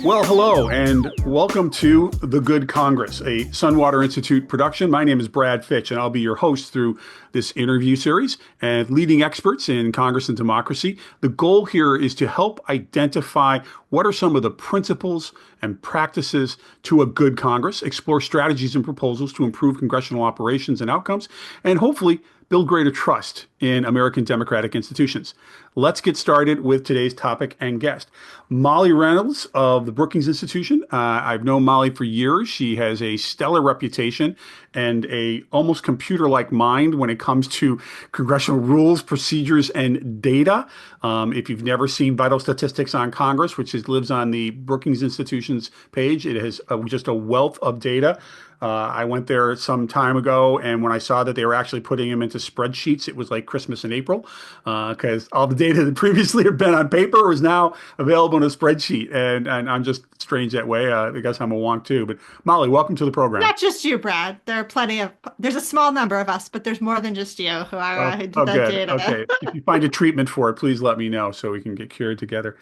Well, hello, and welcome to The Good Congress, a Sunwater Institute production. My name is Brad Fitch, and I'll be your host through this interview series and leading experts in Congress and democracy. The goal here is to help identify what are some of the principles and practices to a good Congress, explore strategies and proposals to improve congressional operations and outcomes, and hopefully build greater trust in American democratic institutions. Let's get started with today's topic and guest. Molly Reynolds of the Brookings Institution. I've known Molly for years. She has a stellar reputation and a almost computer-like mind when it comes to congressional rules, procedures, and data. If you've never seen Vital Statistics on Congress, which lives on the Brookings Institution's page, it has just a wealth of data. I went there some time ago, and when I saw that they were actually putting them into spreadsheets, it was like Christmas in April, because all the data that previously had been on paper was now available in a spreadsheet. And I'm just strange that way. I guess I'm a wonk too. But Molly, welcome to the program. Not just you, Brad. There's a small number of us, but there's more than just you who are Oh, into oh, that good. data. Okay. If you find a treatment for it, please let me know so we can get cured together.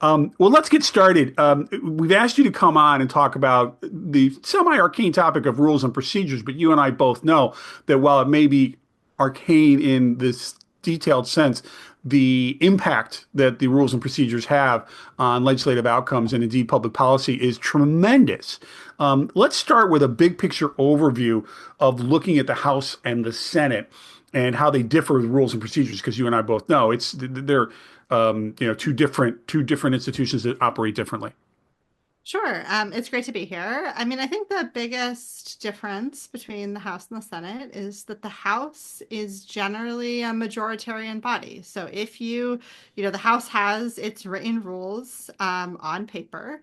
Well, let's get started. We've asked you to come on and talk about the semi-arcane topic of rules and procedures, but you and I both know that while it may be arcane in this detailed sense, the impact that the rules and procedures have on legislative outcomes and indeed public policy is tremendous. Let's start with a big picture overview of looking at the House and the Senate and how they differ with rules and procedures, because you and I both know they're two different institutions that operate differently. Sure. It's great to be here. I mean, I think the biggest difference between the House and the Senate is that the House is generally a majoritarian body. So the House has its written rules on paper.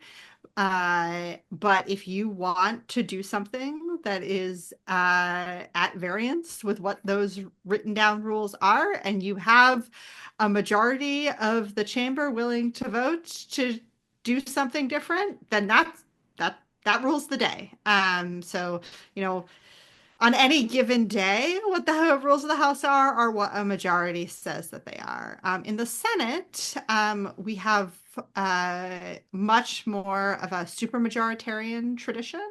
But if you want to do something that is at variance with what those written down rules are, and you have a majority of the chamber willing to vote to do something different, then that rules the day. So you know, on any given day, what the rules of the House are what a majority says that they are. In the Senate, we have much more of a supermajoritarian tradition.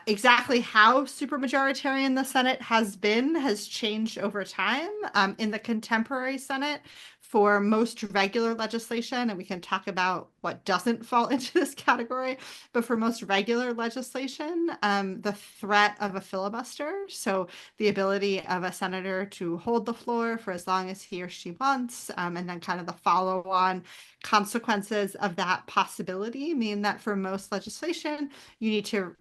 Exactly how supermajoritarian the Senate has changed over time. In the contemporary Senate, for most regular legislation, and we can talk about what doesn't fall into this category, but for most regular legislation, the threat of a filibuster, so the ability of a senator to hold the floor for as long as he or she wants, and then kind of the follow-on consequences of that possibility mean that for most legislation, you need to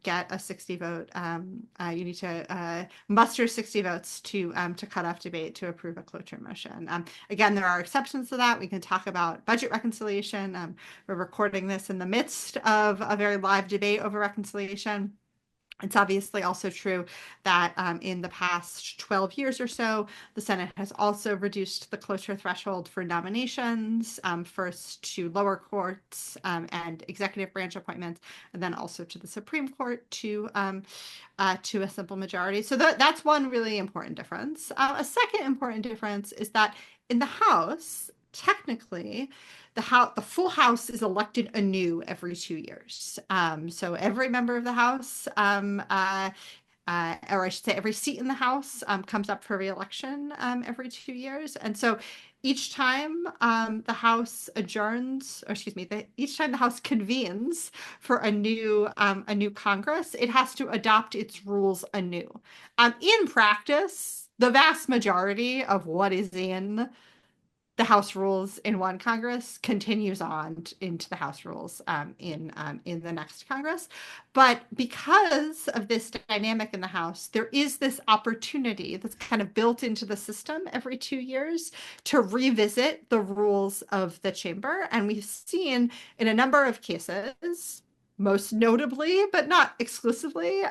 get a 60 vote. You need to muster 60 votes to cut off debate to approve a cloture motion. Again, there are exceptions to that. We can talk about budget reconciliation. We're recording this in the midst of a very live debate over reconciliation. It's obviously also true that in the past 12 years or so, the Senate has also reduced the cloture threshold for nominations, first to lower courts and executive branch appointments, and then also to the Supreme Court to a simple majority. So that's one really important difference. A second important difference is that in the House, technically, the full House is elected anew every 2 years. So every member of the House, or I should say, every seat in the House comes up for re-election every 2 years. And so each time the House adjourns, or excuse me, each time the House convenes for a new Congress, it has to adopt its rules anew. In practice, the vast majority of what is in the House rules in one Congress continues on into the House rules in the next Congress. But because of this dynamic in the House, there is this opportunity that's kind of built into the system every 2 years to revisit the rules of the chamber. And we've seen in a number of cases, most notably, but not exclusively,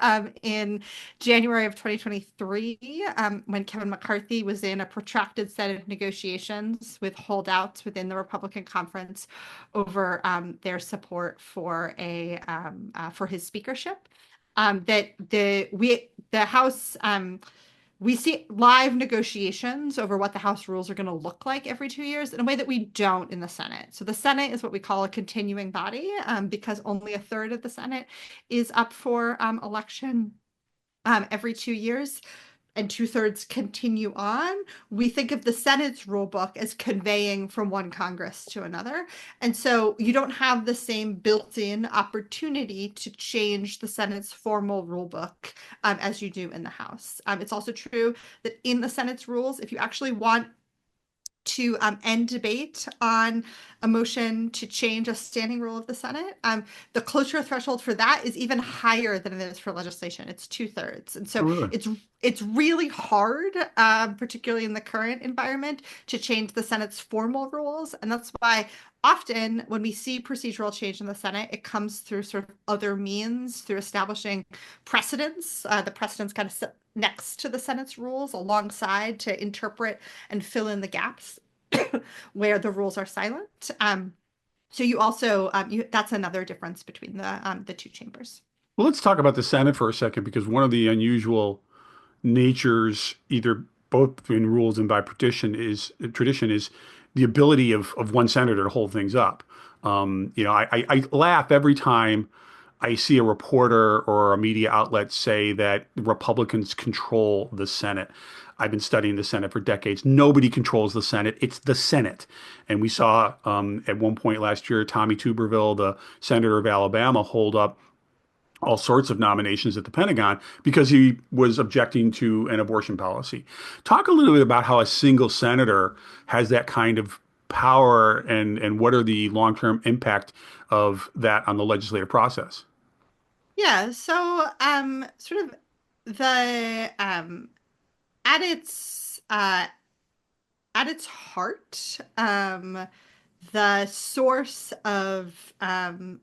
in January of 2023, when Kevin McCarthy was in a protracted set of negotiations with holdouts within the Republican conference over their support for for his speakership. That the House we see live negotiations over what the House rules are going to look like every 2 years in a way that we don't in the Senate. So the Senate is what we call a continuing body because only a third of the Senate is up for election every 2 years and two-thirds continue on. We think of the Senate's rule book as conveying from one Congress to another. And so you don't have the same built-in opportunity to change the Senate's formal rule book as you do in the House. It's also true that in the Senate's rules, if you actually want to end debate on a motion to change a standing rule of the Senate. The cloture threshold for that is even higher than it is for legislation. It's two-thirds. And Oh, so really? it's really hard, particularly in the current environment, to change the Senate's formal rules. And that's why often when we see procedural change in the Senate, it comes through sort of other means, through establishing precedents. The precedents kind of sit next to the Senate's rules alongside to interpret and fill in the gaps where the rules are silent. So you also that's another difference between the two chambers. Well, let's talk about the Senate for a second, because one of the unusual natures, either both in rules and by tradition, is the ability of one senator to hold things up. I laugh every time I see a reporter or a media outlet say that Republicans control the Senate. I've been studying the Senate for decades. Nobody controls the Senate. It's the Senate. And we saw at one point last year, Tommy Tuberville, the senator of Alabama, hold up all sorts of nominations at the Pentagon because he was objecting to an abortion policy. Talk a little bit about how a single senator has that kind of power, and what are the long-term impact of that on the legislative process? Yeah, so sort of the at its uh at its heart, the source of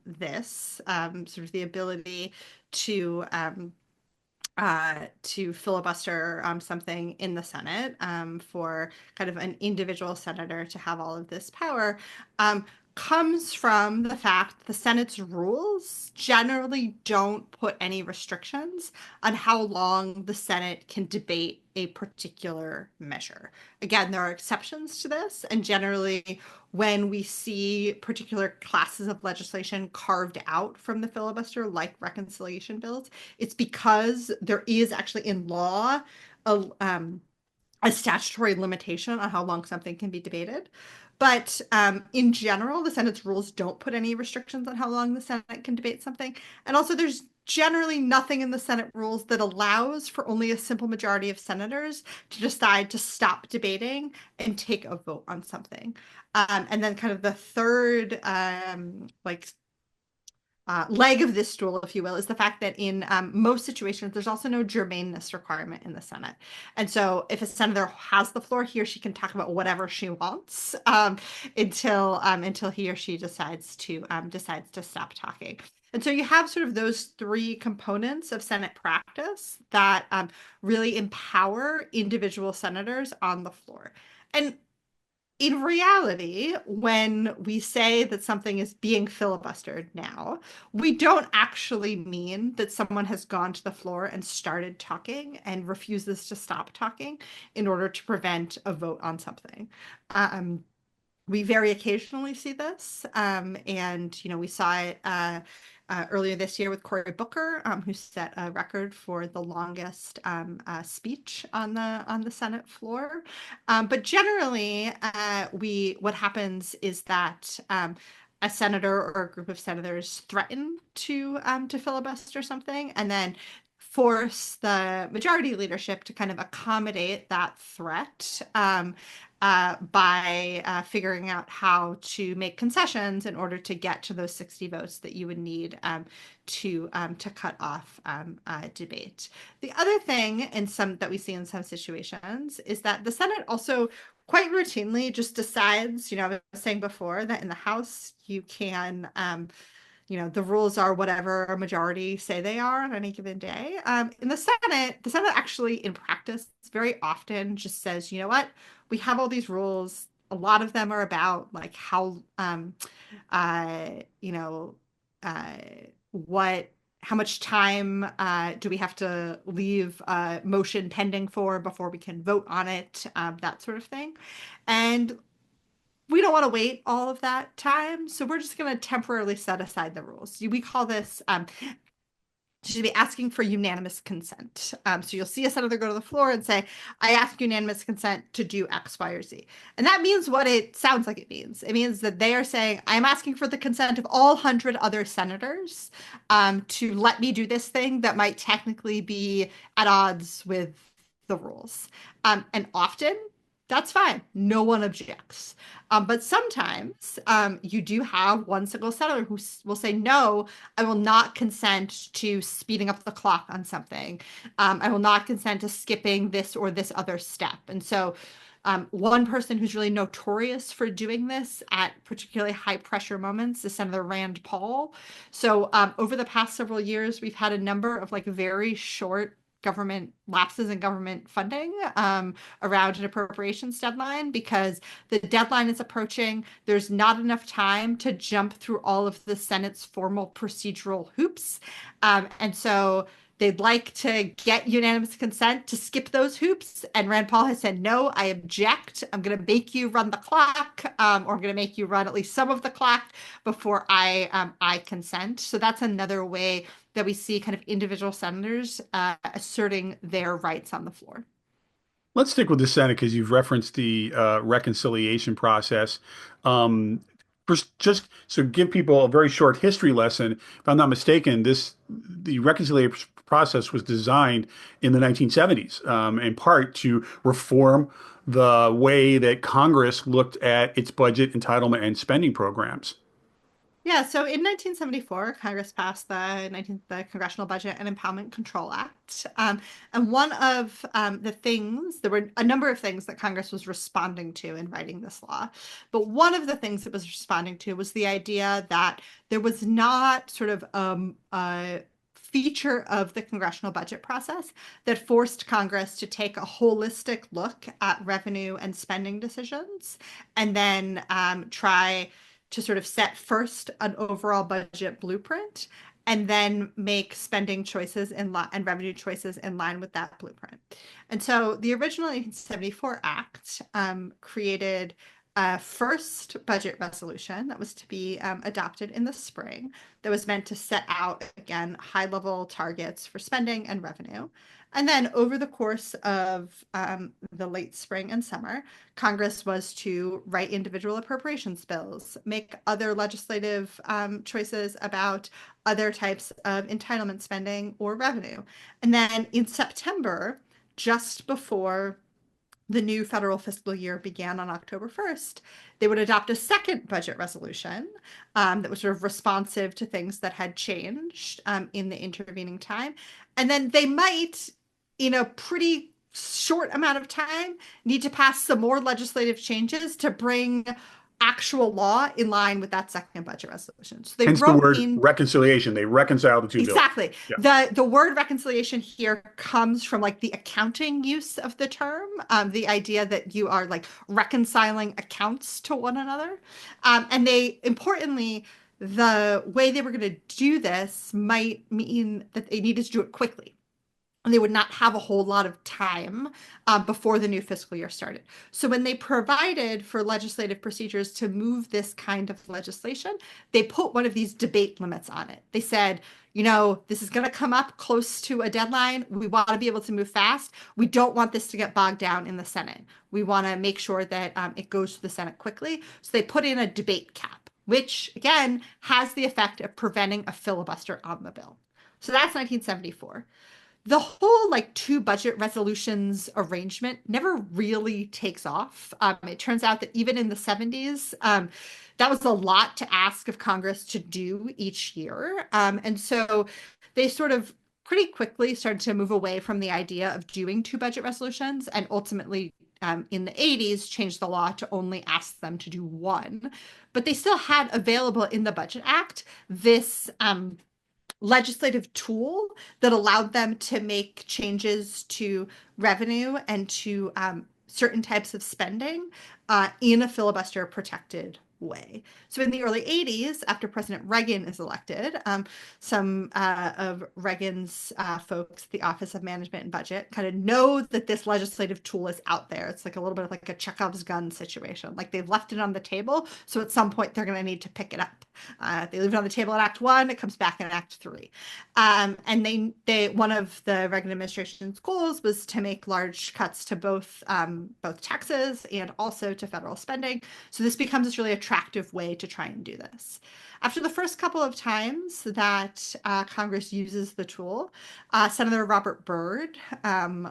this sort of the ability to filibuster something in the Senate for kind of an individual senator to have all of this power comes from the fact the Senate's rules generally don't put any restrictions on how long the Senate can debate a particular measure. Again, there are exceptions to this, and generally, when we see particular classes of legislation carved out from the filibuster, like reconciliation bills, it's because there is actually in law a statutory limitation on how long something can be debated. But in general, the Senate's rules don't put any restrictions on how long the Senate can debate something. And also, there's generally nothing in the Senate rules that allows for only a simple majority of senators to decide to stop debating and take a vote on something. And then, kind of the third, leg of this stool, if you will, is the fact that in most situations, there's also no germaneness requirement in the Senate. And so if a senator has the floor, he or she can talk about whatever she wants until he or she decides to stop talking. And so you have sort of those three components of Senate practice that really empower individual senators on the floor. And in reality, when we say that something is being filibustered now, we don't actually mean that someone has gone to the floor and started talking and refuses to stop talking in order to prevent a vote on something. We very occasionally see this, and we saw it earlier this year with Cory Booker, who set a record for the longest speech on the Senate floor. But generally, what happens is that a senator or a group of senators threaten to filibuster something, and then force the majority leadership to kind of accommodate that threat by figuring out how to make concessions in order to get to those 60 votes that you would need to cut off debate. The other thing that we see in some situations is that the Senate also quite routinely just decides, I was saying before that in the House you can the rules are whatever a majority say they are on any given day. In the Senate actually, in practice, very often just says, you know what, we have all these rules. A lot of them are about like how, uh, you know, uh, what how much time do we have to leave motion pending for before we can vote on it, that sort of thing. And we don't want to wait all of that time, so we're just going to temporarily set aside the rules. We call this should be asking for unanimous consent. So you'll see a senator go to the floor and say, I ask unanimous consent to do X, Y, or Z. And that means what it sounds like it means. It means that they are saying, I'm asking for the consent of all 100 other senators to let me do this thing that might technically be at odds with the rules. And often that's fine. No one objects. But sometimes you do have one single senator who will say, no, I will not consent to speeding up the clock on something. I will not consent to skipping this or this other step. And so one person who's really notorious for doing this at particularly high pressure moments is Senator Rand Paul. So over the past several years, we've had a number of like very short government lapses in government funding around an appropriations deadline because the deadline is approaching. There's not enough time to jump through all of the Senate's formal procedural hoops. And so they'd like to get unanimous consent to skip those hoops. And Rand Paul has said, no, I object. I'm going to make you run the clock, or I'm going to make you run at least some of the clock before I consent. So that's another way that we see kind of individual senators asserting their rights on the floor. Let's stick with the Senate because you've referenced the reconciliation process. Just so give people a very short history lesson. If I'm not mistaken, the reconciliation process was designed in the 1970s, in part to reform the way that Congress looked at its budget, entitlement, and spending programs. Yeah, so in 1974, Congress passed the Congressional Budget and Impoundment Control Act. And one of the things, there were a number of things that Congress was responding to in writing this law. But one of the things it was responding to was the idea that there was not sort of a feature of the congressional budget process that forced Congress to take a holistic look at revenue and spending decisions and then try to sort of set first an overall budget blueprint and then make spending choices and revenue choices in line with that blueprint. And so the original 1974 Act created a first budget resolution that was to be adopted in the spring that was meant to set out, again, high-level targets for spending and revenue. And then over the course of the late spring and summer, Congress was to write individual appropriations bills, make other legislative choices about other types of entitlement spending or revenue. And then in September, just before the new federal fiscal year began on October 1st, they would adopt a second budget resolution that was sort of responsive to things that had changed in the intervening time. And then they might, in a pretty short amount of time, need to pass some more legislative changes to bring actual law in line with that second budget resolution. So they Hence the wrote word in reconciliation. They reconcile the two bills. exactly. Yeah. The word reconciliation here comes from like the accounting use of the term, the idea that you are like reconciling accounts to one another. And they importantly, the way they were going to do this might mean that they needed to do it quickly. And they would not have a whole lot of time before the new fiscal year started. So when they provided for legislative procedures to move this kind of legislation, they put one of these debate limits on it. They said, you know, this is going to come up close to a deadline. We want to be able to move fast. We don't want this to get bogged down in the Senate. We want to make sure that it goes to the Senate quickly. So they put in a debate cap, which again has the effect of preventing a filibuster on the bill. So that's 1974. The whole like two budget resolutions arrangement never really takes off. It turns out that even in the 70s, that was a lot to ask of Congress to do each year. And so they sort of pretty quickly started to move away from the idea of doing two budget resolutions and ultimately in the 80s changed the law to only ask them to do one. But they still had available in the Budget Act this legislative tool that allowed them to make changes to revenue and to certain types of spending in a filibuster protected way. So in the early 80s, after President Reagan is elected, some of Reagan's folks, the Office of Management and Budget, kind of know that this legislative tool is out there. It's like a little bit of like a Chekhov's gun situation. Like they've left it on the table, so at some point they're going to need to pick it up. They leave it on the table in Act One, it comes back in Act Three. And they one of the Reagan administration's goals was to make large cuts to both taxes and also to federal spending. So this becomes this really attractive way to try and do this. After the first couple of times that Congress uses the tool, Senator Robert Byrd,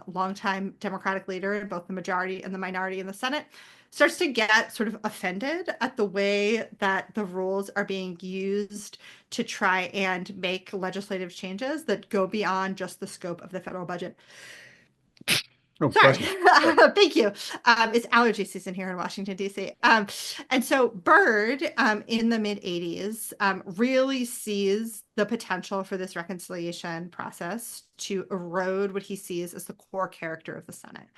longtime Democratic leader in both the majority and the minority in the Senate, starts to get sort of offended at the way that the rules are being used to try and make legislative changes that go beyond just the scope of the federal budget. Oh, Sorry. bless you. Sorry. Thank you. It's allergy season here in Washington, D.C. And so Byrd, in the mid 80s, really sees the potential for this reconciliation process to erode what he sees as the core character of the Senate.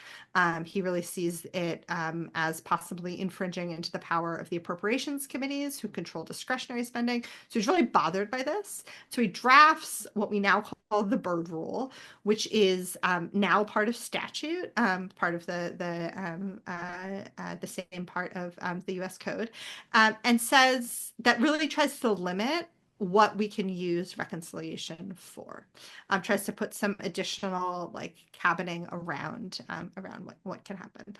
He really sees it as possibly infringing into the power of the appropriations committees who control discretionary spending. So he's really bothered by this. So he drafts what we now call the Byrd Rule, which is now part of statute, part of the same part of the U.S. Code, and says that really tries to limit what we can use reconciliation for. Tries to put some additional like cabining around what can happen.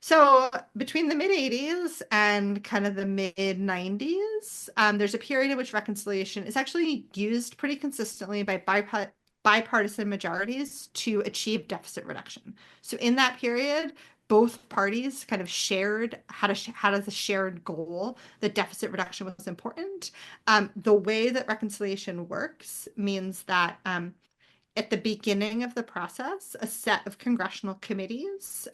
So between the mid 80s and kind of the mid 90s, there's a period in which reconciliation is actually used pretty consistently by bipartisan majorities to achieve deficit reduction. So in that period, both parties kind of had a shared goal that deficit reduction was important. The way that reconciliation works means that at the beginning of the process, a set of congressional committees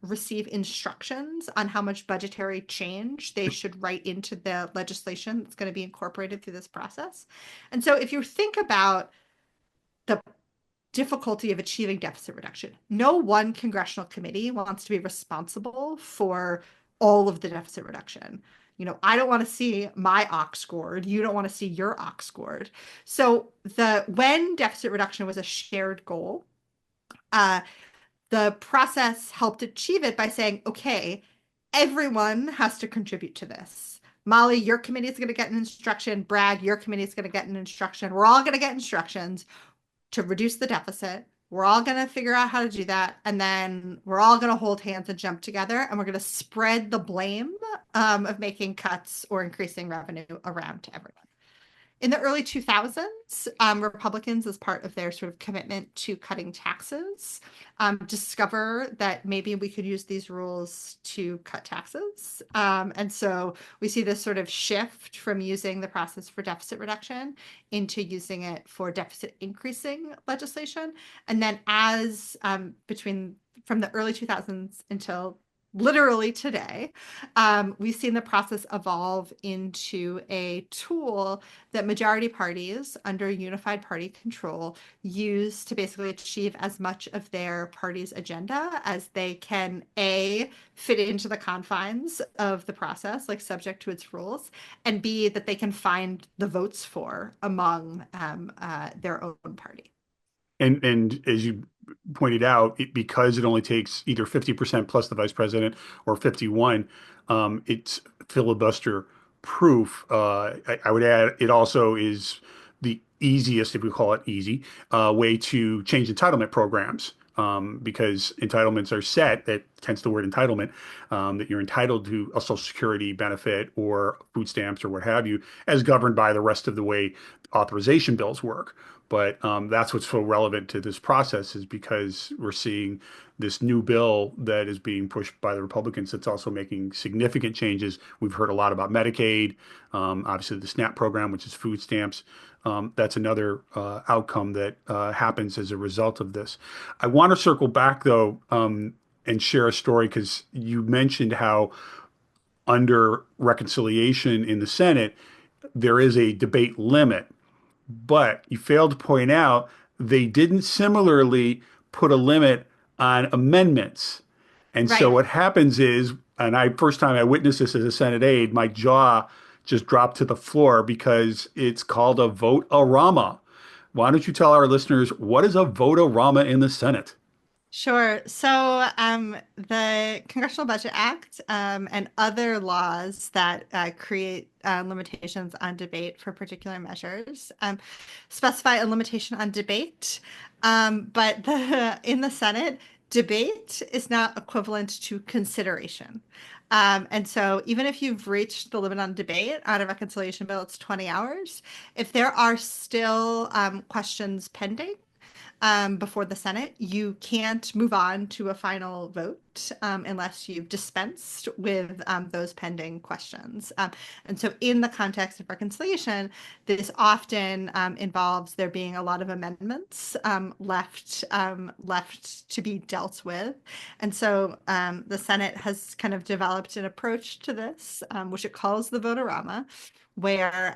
receive instructions on how much budgetary change they should write into the legislation that's going to be incorporated through this process. And so if you think about the difficulty of achieving deficit reduction. No one congressional committee wants to be responsible for all of the deficit reduction. I don't want to see my ox gored. You don't want to see your ox gored. So when deficit reduction was a shared goal, the process helped achieve it by saying, okay, everyone has to contribute to this. Molly, your committee is going to get an instruction. Brad, your committee is going to get an instruction. We're all going to get instructions to reduce the deficit. We're all going to figure out how to do that. And then we're all going to hold hands and jump together. And we're going to spread the blame of making cuts or increasing revenue around to everyone. In the early 2000s, Republicans, as part of their sort of commitment to cutting taxes, discover that maybe we could use these rules to cut taxes. And so we see this sort of shift from using the process for deficit reduction into using it for deficit increasing legislation. And then from the early 2000s until literally today, we've seen the process evolve into a tool that majority parties under unified party control use to basically achieve as much of their party's agenda as they can, A, fit into the confines of the process, like subject to its rules, and B, that they can find the votes for among their own party. And as you pointed out, because it only takes either 50% plus the vice president or 51, it's filibuster proof. I would add it also is the easiest, if we call it easy, way to change entitlement programs. Because entitlements are set, that hence the word entitlement, that you're entitled to a Social Security benefit or food stamps or what have you, as governed by the rest of the way authorization bills work. But that's what's so relevant to this process is because we're seeing this new bill that is being pushed by the Republicans that's also making significant changes. We've heard a lot about Medicaid, obviously the SNAP program, which is food stamps. That's another outcome that happens as a result of this. I want to circle back, though, and share a story because you mentioned how under reconciliation in the Senate, there is a debate limit. But you failed to point out they didn't similarly put a limit on amendments. And so Right. what happens is And first time I witnessed this as a Senate aide, my jaw just dropped to the floor because it's called a vote-a-Rama. Why don't you tell our listeners what is a vote-a-Rama in the Senate? Sure. So, the Congressional Budget Act and other laws that create limitations on debate for particular measures specify a limitation on debate. But in the Senate, debate is not equivalent to consideration. And so, even if you've reached the limit on debate on a reconciliation bill, it's 20 hours. If there are still questions pending, before the Senate, you can't move on to a final vote unless you've dispensed with those pending questions. And so, in the context of reconciliation, this often involves there being a lot of amendments left to be dealt with. And so, the Senate has kind of developed an approach to this, which it calls the Vote-a-Rama, where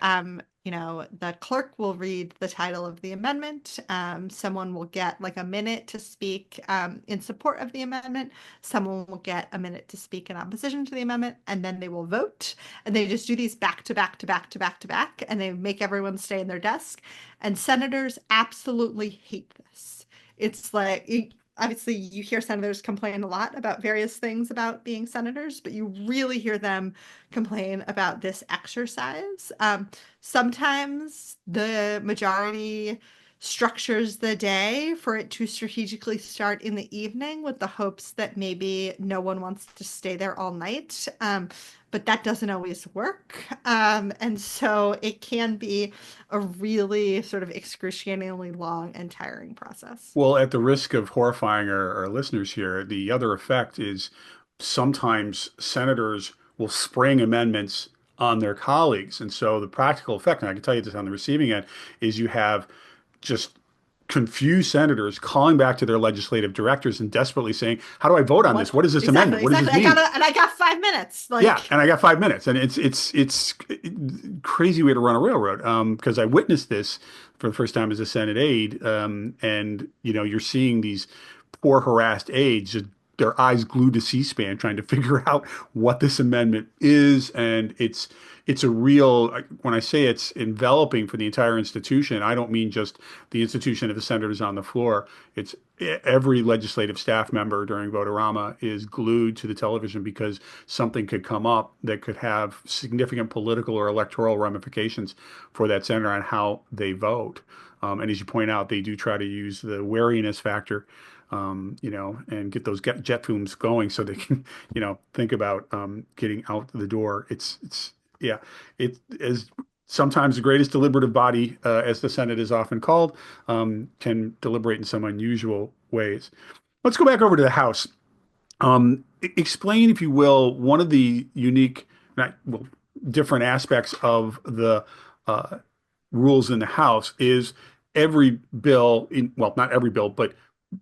the clerk will read the title of the amendment. Someone will get like a minute to speak in support of the amendment. Someone will get a minute to speak in opposition to the amendment, and then they will vote. And they just do these back to back to back to back to back, and they make everyone stay in their desk. And senators absolutely hate this. It's like obviously you hear senators complain a lot about various things about being senators, but you really hear them complain about this exercise. Sometimes the majority structures the day for it to strategically start in the evening with the hopes that maybe no one wants to stay there all night. But that doesn't always work. And so it can be a really sort of excruciatingly long and tiring process. Well, at the risk of horrifying our listeners here, the other effect is sometimes senators will spring amendments on their colleagues. And so the practical effect, and I can tell you this on the receiving end, is you have just confused senators calling back to their legislative directors and desperately saying, "How do I vote on this? What What is this amendment? exactly, What does this exactly. mean?" I got 5 minutes. Yeah, Like, and I got 5 minutes, and it's crazy way to run a railroad. Because I witnessed this for the first time as a Senate aide, and you're seeing these poor harassed aides, just their eyes glued to C-SPAN, trying to figure out what this amendment is, and it's a real. When I say it's enveloping for the entire institution, I don't mean just the institution of the senators on the floor. It's every legislative staff member during Vote-a-Rama is glued to the television because something could come up that could have significant political or electoral ramifications for that senator on how they vote. And as you point out, they do try to use the wariness factor, and get those jet fumes going so they can, think about getting out the door. Yeah, it is sometimes the greatest deliberative body, as the Senate is often called, can deliberate in some unusual ways. Let's go back over to the House. Explain, if you will, one of the unique, not, well, different aspects of the uh, rules in the House is every bill, well, not every bill, but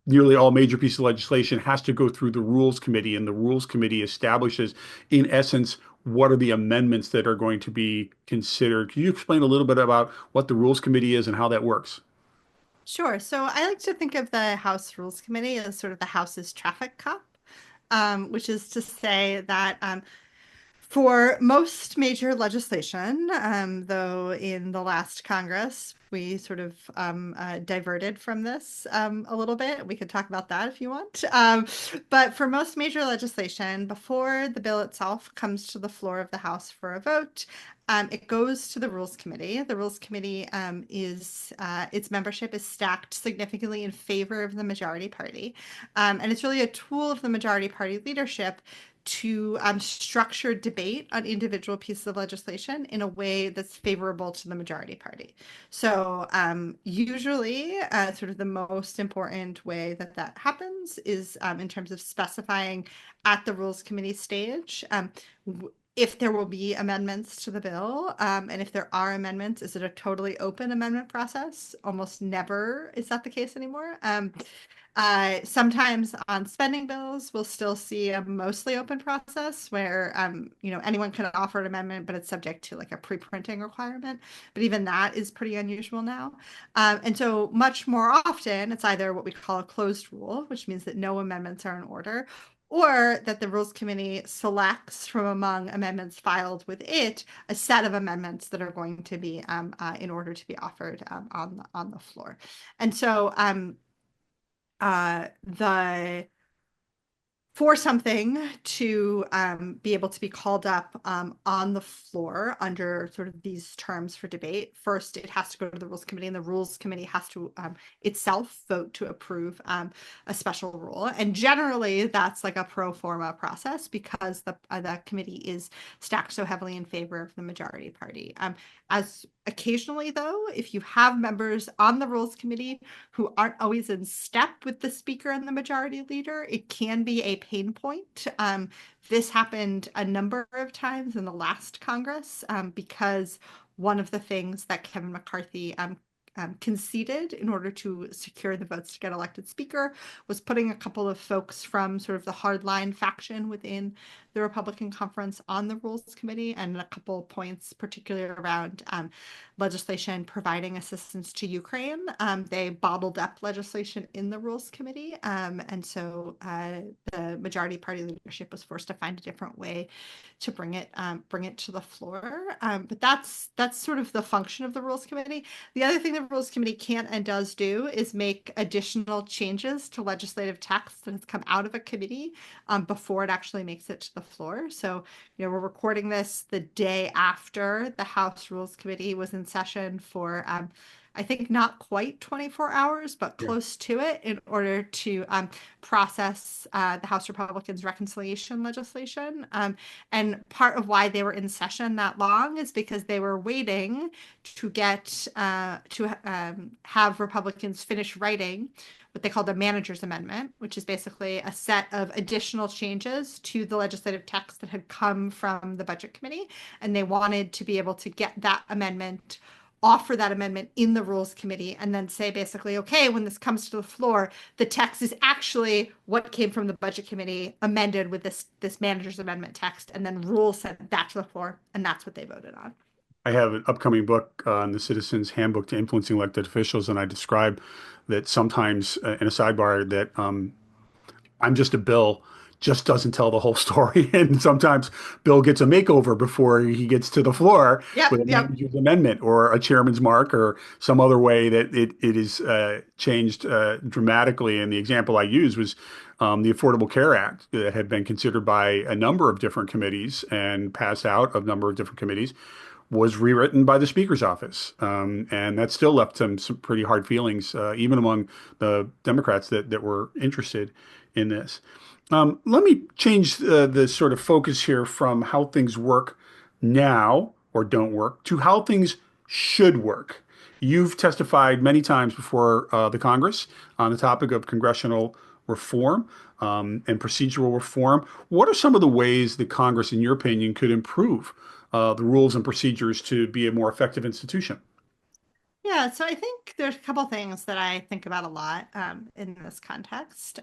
nearly all major pieces of legislation has to go through the Rules Committee, and the Rules Committee establishes, in essence, what are the amendments that are going to be considered. Can you explain a little bit about what the Rules Committee is and how that works? sure. So I like to think of the House Rules Committee as sort of the House's traffic cop, which is to say that for most major legislation, though in the last Congress, we sort of diverted from this a little bit. We could talk about that if you want. But for most major legislation, before the bill itself comes to the floor of the House for a vote, it goes to the Rules Committee. The Rules Committee is its membership is stacked significantly in favor of the majority party, and it's really a tool of the majority party leadership to structure debate on individual pieces of legislation in a way that's favorable to the majority party. So usually, sort of the most important way that that happens is in terms of specifying at the Rules Committee stage if there will be amendments to the bill, and if there are amendments, is it a totally open amendment process? Almost never is that the case anymore. Sometimes on spending bills, we'll still see a mostly open process where, anyone can offer an amendment, but it's subject to like a pre-printing requirement. But even that is pretty unusual now. And so much more often, it's either what we call a closed rule, which means that no amendments are in order, or that the Rules Committee selects from among amendments filed with it a set of amendments that are going to be in order to be offered on the floor. And so the for something to be able to be called up on the floor under sort of these terms for debate, first it has to go to the Rules Committee, and the Rules Committee has to itself vote to approve a special rule. And generally, that's like a pro forma process because the committee is stacked so heavily in favor of the majority party. As occasionally, though, if you have members on the Rules Committee who aren't always in step with the speaker and the majority leader, it can be a pain point. This happened a number of times in the last Congress because one of the things that Kevin McCarthy conceded in order to secure the votes to get elected speaker was putting a couple of folks from sort of the hardline faction within the Republican conference on the Rules Committee, and a couple points, particularly around legislation providing assistance to Ukraine. They bottled up legislation in the Rules Committee, and so the majority party leadership was forced to find a different way to bring it to the floor. But that's sort of the function of the Rules Committee. The other thing the Rules Committee can and does do is make additional changes to legislative text that has come out of a committee before it actually makes it to the floor. So, we're recording this the day after the House Rules Committee was in session for I think not quite 24 hours, but Yeah. close to it, in order to process the House Republicans' reconciliation legislation. And part of why they were in session that long is because they were waiting to get to have Republicans finish writing what they called a manager's amendment, which is basically a set of additional changes to the legislative text that had come from the Budget Committee. And they wanted to be able to get that amendment, offer that amendment in the Rules Committee, and then say basically, okay, when this comes to the floor, the text is actually what came from the Budget Committee amended with this manager's amendment text, and then Rules sent that to the floor, and that's what they voted on. I have an upcoming book on the Citizens Handbook to Influencing Elected Officials, and I describe that sometimes in a sidebar that I'm just a bill just doesn't tell the whole story. And sometimes Bill gets a makeover before he gets to the floor with Yep, a yep. manager's amendment or a chairman's mark or some other way that it is changed dramatically. And the example I use was the Affordable Care Act that had been considered by a number of different committees and passed out of a number of different committees was rewritten by the Speaker's office. And that still left some pretty hard feelings, even among the Democrats that were interested in this. Let me change the sort of focus here from how things work now or don't work to how things should work. You've testified many times before the Congress on the topic of congressional reform and procedural reform. What are some of the ways that Congress, in your opinion, could improve the rules and procedures to be a more effective institution? Yeah, so I think there's a couple things that I think about a lot in this context.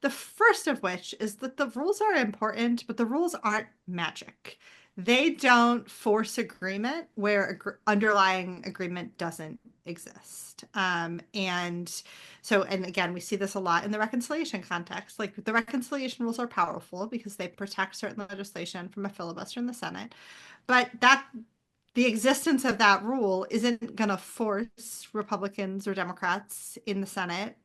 The first of which is that the rules are important, but the rules aren't magic. They don't force agreement where underlying agreement doesn't exist. And again, we see this a lot in the reconciliation context. Like the reconciliation rules are powerful because they protect certain legislation from a filibuster in the Senate. But the existence of that rule isn't going to force Republicans or Democrats in the Senate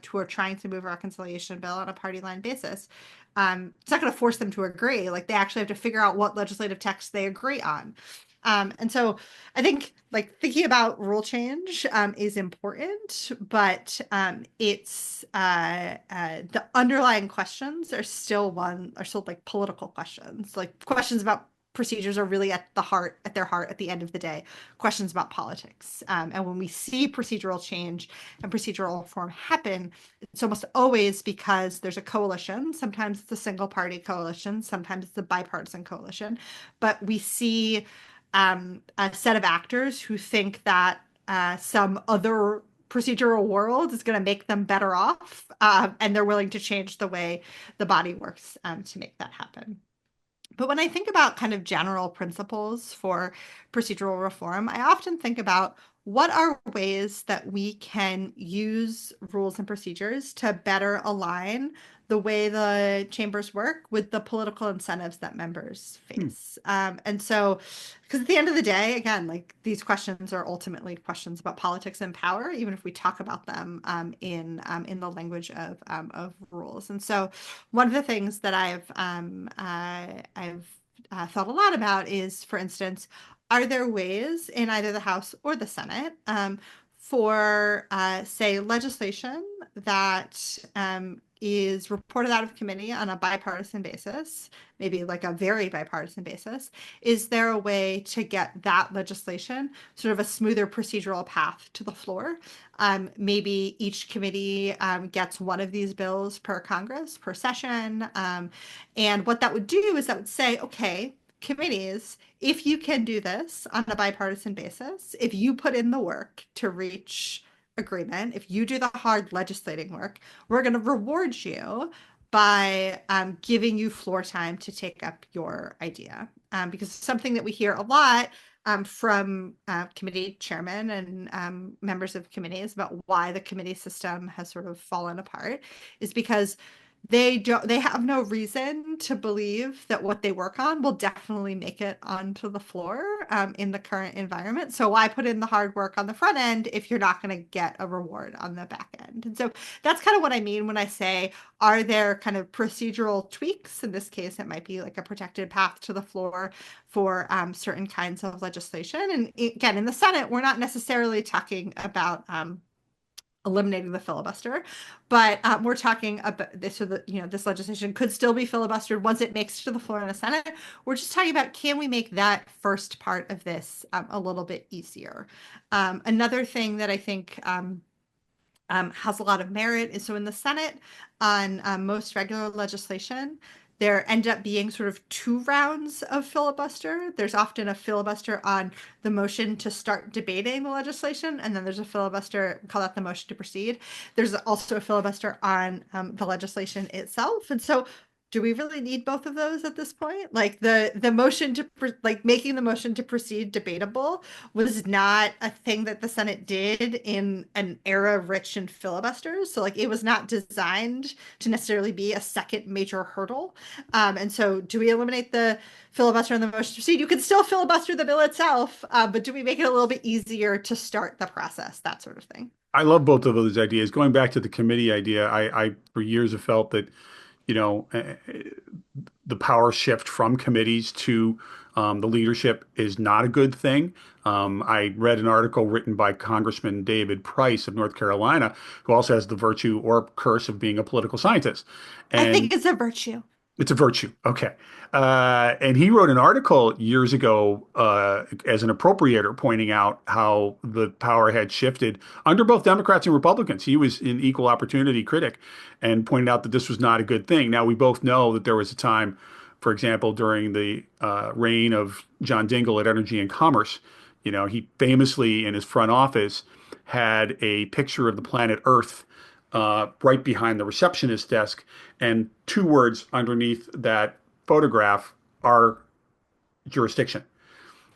who are trying to move a reconciliation bill on a party line basis. It's not going to force them to agree. Like they actually have to figure out what legislative text they agree on. And so I think like thinking about rule change is important, but it's the underlying questions are still like political questions, like questions about procedures are really at their heart at the end of the day, questions about politics. And when we see procedural change and procedural reform happen, it's almost always because there's a coalition. Sometimes it's a single party coalition, sometimes it's a bipartisan coalition, but we see a set of actors who think that some other procedural world is going to make them better off, and they're willing to change the way the body works to make that happen. But when I think about kind of general principles for procedural reform, I often think about what are ways that we can use rules and procedures to better align the way the chambers work with the political incentives that members Hmm. face? And so, because at the end of the day, again, like these questions are ultimately questions about politics and power, even if we talk about them in the language of rules. And so, one of the things that I've thought a lot about is, for instance, are there ways in either the House or the Senate for, say, legislation that is reported out of committee on a bipartisan basis, maybe like a very bipartisan basis? Is there a way to get that legislation sort of a smoother procedural path to the floor? Maybe each committee gets one of these bills per Congress, per session. And what that would do is that would say, okay, committees, if you can do this on a bipartisan basis, if you put in the work to reach agreement, if you do the hard legislating work, we're going to reward you by giving you floor time to take up your idea. Because something that we hear a lot from committee chairmen and members of committees about why the committee system has sort of fallen apart is because they have no reason to believe that what they work on will definitely make it onto the floor in the current environment. So why put in the hard work on the front end if you're not going to get a reward on the back end? And so that's kind of what I mean when I say, are there kind of procedural tweaks? In this case, it might be like a protected path to the floor for certain kinds of legislation. And again, in the Senate, we're not necessarily talking about eliminating the filibuster, but we're talking about this. So that this legislation could still be filibustered once it makes it to the floor in the Senate. We're just talking about, can we make that first part of this a little bit easier? Another thing that I think has a lot of merit is, so in the Senate on most regular legislation, there end up being sort of two rounds of filibuster. There's often a filibuster on the motion to start debating the legislation, and then there's a filibuster, we call that the motion to proceed. There's also a filibuster on the legislation itself. And so do we really need both of those at this point? Like the motion to like making the motion to proceed debatable was not a thing that the Senate did in an era rich in filibusters. So like it was not designed to necessarily be a second major hurdle. And so do we eliminate the filibuster on the motion to proceed? You can still filibuster the bill itself, but do we make it a little bit easier to start the process? That sort of thing. I love both of those ideas. Going back to the committee idea, I for years have felt that, you know, the power shift from committees to the leadership is not a good thing. I read an article written by Congressman David Price of North Carolina, who also has the virtue or curse of being a political scientist. I And think it's a virtue. it's a virtue. Okay. And he wrote an article years ago as an appropriator, pointing out how the power had shifted under both Democrats and Republicans. He was an equal opportunity critic and pointed out that this was not a good thing. Now, we both know that there was a time, for example, during the reign of John Dingell at Energy and Commerce, you know, he famously in his front office had a picture of the planet Earth right behind the receptionist desk, and two words underneath that photograph are jurisdiction.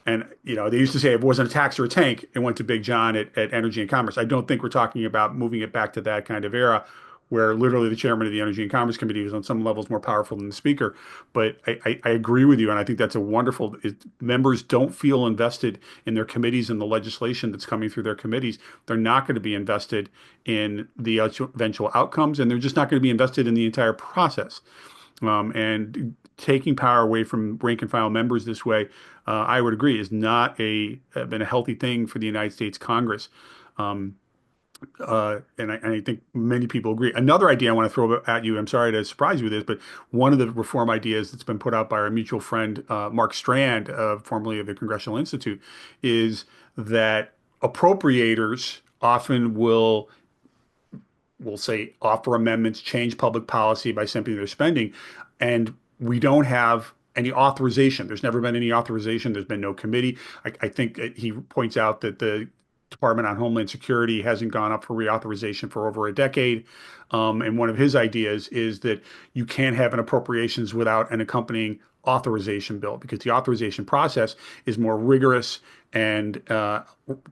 And you know, they used to say if it wasn't a tax or a tank, it went to Big John at Energy and Commerce. I don't think we're talking about moving it back to that kind of era where literally the chairman of the Energy and Commerce Committee was on some levels more powerful than the speaker. But I agree with you, and I think that's a wonderful. Members don't feel invested in their committees and the legislation that's coming through their committees. They're not going to be invested in the eventual outcomes, and they're just not going to be invested in the entire process. And taking power away from rank and file members this way, I would agree, is not been a healthy thing for the United States Congress. Um, and I think many people agree. Another idea I want to throw at you, I'm sorry to surprise you with this, but one of the reform ideas that's been put out by our mutual friend, Mark Strand, formerly of the Congressional Institute, is that appropriators often will say offer amendments, change public policy by simply their spending. And we don't have any authorization. There's never been any authorization. There's been no committee. I think he points out that the Department on Homeland Security hasn't gone up for reauthorization for over a decade. And one of his ideas is that you can't have an appropriations without an accompanying authorization bill because the authorization process is more rigorous and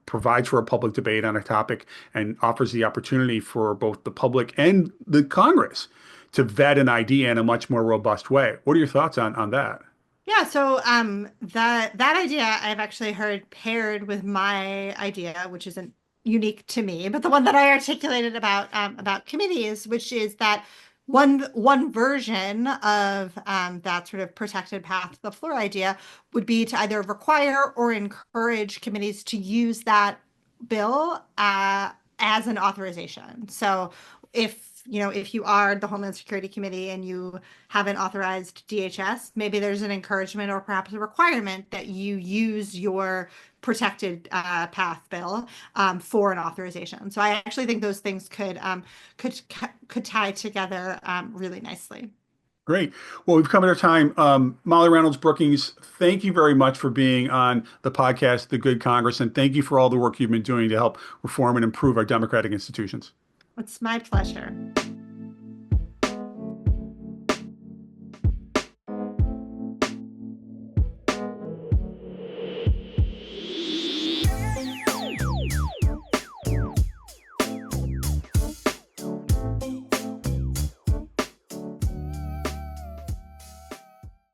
provides for a public debate on a topic and offers the opportunity for both the public and the Congress to vet an idea in a much more robust way. What are your thoughts on that? Yeah, so that idea I've actually heard paired with my idea, which isn't unique to me, but the one that I articulated about committees, which is that one version of that sort of protected path to the floor idea would be to either require or encourage committees to use that bill as an authorization. So if you are the Homeland Security Committee and you haven't authorized DHS, maybe there's an encouragement or perhaps a requirement that you use your protected path bill for an authorization. So I actually think those things could tie together really nicely. Great. Well, we've come at our time. Molly Reynolds, Brookings, thank you very much for being on the podcast, The Good Congress, and thank you for all the work you've been doing to help reform and improve our democratic institutions. It's my pleasure.